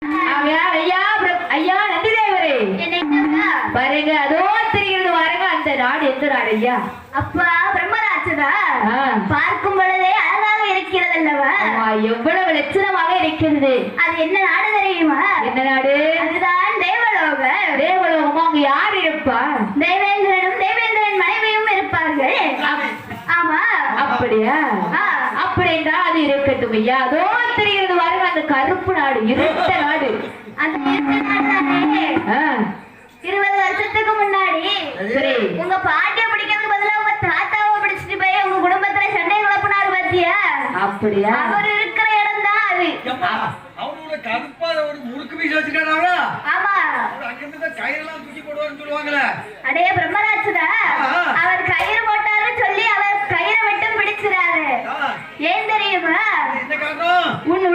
ஐயா நந்தி தேவரே பாருங்க அதோ தெரிகிறது வாருங்க அந்த நாடு எந்த நாடு ஐயா அப்பா பிரம்மராட்சதா பார்க்கும் பொழுதே அழகாக இருக்கிறது அல்லவா எவ்வளவு லட்சணமாக இருக்கிறது அது என்ன நாடு தெரியுமா என்ன நாடு அதுதான் தேவலோகம் தேவலோகமா அங்க யார் இருப்பா தேவேந்திரனும் தேவேந்திரன் மனைவியும் இருப்பார்கள் ஆமா அப்படியா அப்படி என்றால் அது இருக்கட்டும் ஐயா அதோ தெரிகிறது வாருங்க அந்த கருப்பு நாடு இருட்ட நாடு அந்த இருட்ட நாடு தானே 20 வருஷத்துக்கு முன்னாடி உங்க பாட்டிய பிடிக்கிறதுக்கு பதிலா உங்க தாத்தாவை பிடிச்சிட்டு போய் உங்க குடும்பத்துல சண்டை குழப்பினாரு பாத்தியா அப்படியா அவர் இருக்கிற இடம் தான் அது அவனோட கருப்பால ஒரு முறுக்கு மீச வச்சிருக்கானவளா ஆமா அங்க இருந்து கயிறெல்லாம் தூக்கி போடுவான்னு சொல்லுவாங்களே அடே பிரம்மராட்சதா அவர் கயிறு போட்டாருன்னு சொல்லி அவர் கயிறை மட்டும் பிடிச்சிராரு ஏன் தெரியுமா என்ன காரணம் உன்